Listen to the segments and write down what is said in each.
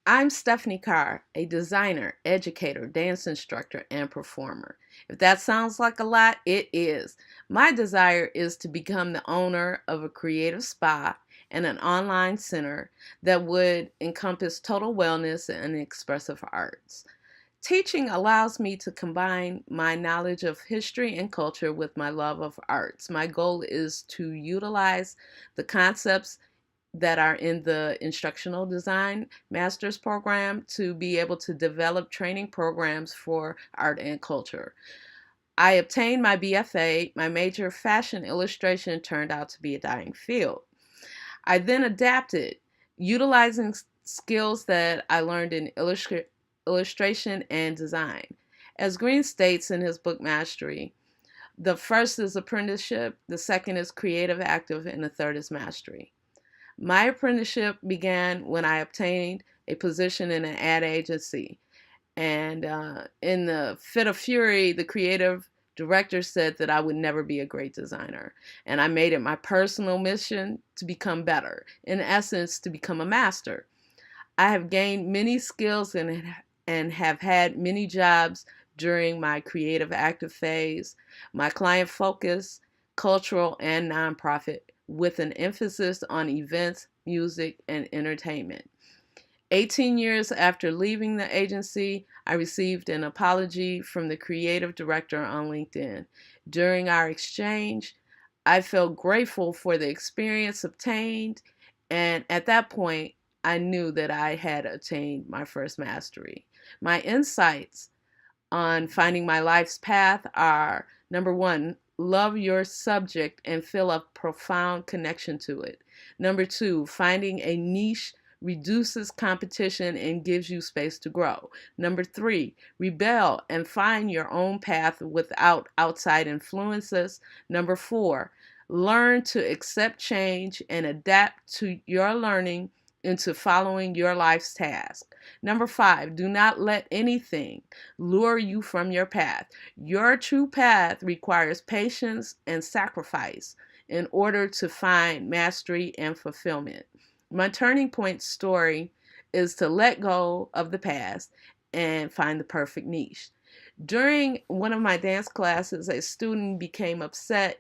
I'm Stephanie Carr, a designer, educator, dance instructor, and performer. If that sounds like a lot, it is. My desire is to become the owner of a creative spa and an online center that would encompass total wellness and expressive arts. Teaching allows me to combine my knowledge of history and culture with my love of arts. My goal is to utilize the concepts that are in the instructional design master's program to be able to develop training programs for art and culture. I obtained my BFA. My major, fashion illustration, turned out to be a dying field. I then adapted, utilizing skills that I learned in illustration and design. As Green states in his book Mastery, the first is apprenticeship, the second is creative active, and the third is mastery. My apprenticeship began when I obtained a position in an ad agency. And in the fit of fury, the creative director said that I would never be a great designer. And I made it my personal mission to become better, in essence, to become a master. I have gained many skills and have had many jobs during my creative active phase, my client focus, cultural, and nonprofit, with an emphasis on events, music, and entertainment. 18 years after leaving the agency, I received an apology from the creative director on LinkedIn. During our exchange, I felt grateful for the experience obtained, and at that point, I knew that I had attained my first mastery. My insights on finding my life's path are: number one, love your subject and feel a profound connection to it. Number two, finding a niche reduces competition and gives you space to grow. Number three, rebel and find your own path without outside influences. Number four, learn to accept change and adapt to your learning into following your life's task. Number five, do not let anything lure you from your path. Your true path requires patience and sacrifice in order to find mastery and fulfillment. My turning point story is to let go of the past and find the perfect niche. During one of my dance classes, a student became upset,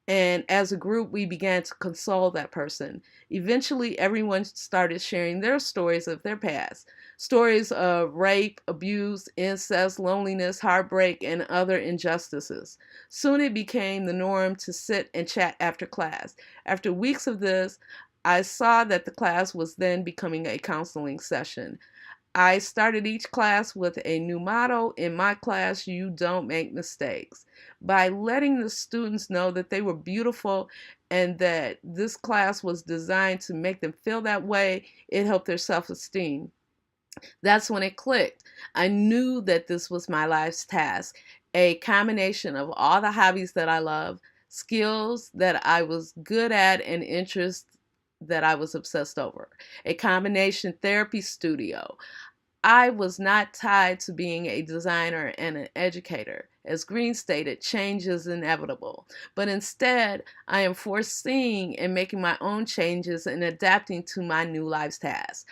and as a group, we began to console that person. Eventually, everyone started sharing their stories of their past, stories of rape, abuse, incest, loneliness, heartbreak, and other injustices. Soon it became the norm to sit and chat after class. After weeks of this, I saw that the class was then becoming a counseling session. I started each class with a new motto: in my class, you don't make mistakes. By letting the students know that they were beautiful and that this class was designed to make them feel that way, it helped their self-esteem. That's when it clicked. I knew that this was my life's task, a combination of all the hobbies that I love, skills that I was good at, and interests that I was obsessed over. A combination therapy studio. I was not tied to being a designer and an educator. As Green stated, change is inevitable. But instead, I am foreseeing and making my own changes and adapting to my new life's tasks.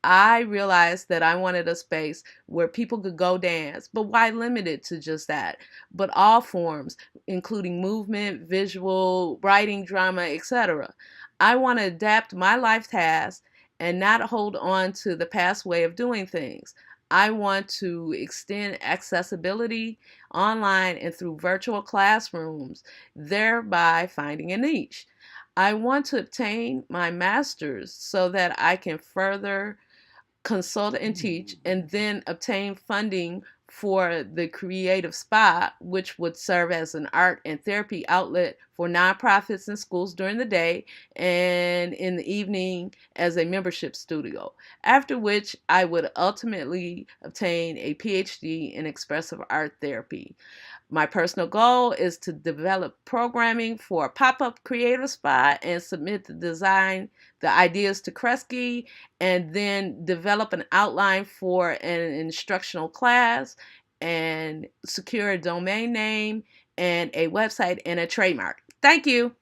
I realized that I wanted a space where people could go dance, but why limit it to just that? But all forms, including movement, visual, writing, drama, etc. I want to adapt my life tasks and not hold on to the past way of doing things. I want to extend accessibility online and through virtual classrooms, thereby finding a niche. I want to obtain my master's so that I can further consult and teach, and then obtain funding for the creative spa, which would serve as an art and therapy outlet for nonprofits and schools during the day, and in the evening as a membership studio. After which, I would ultimately obtain a PhD in expressive art therapy. My personal goal is to develop programming for a pop-up creative spa and submit the ideas to Kresge, and then develop an outline for an instructional class and secure a domain name and a website and a trademark. Thank you.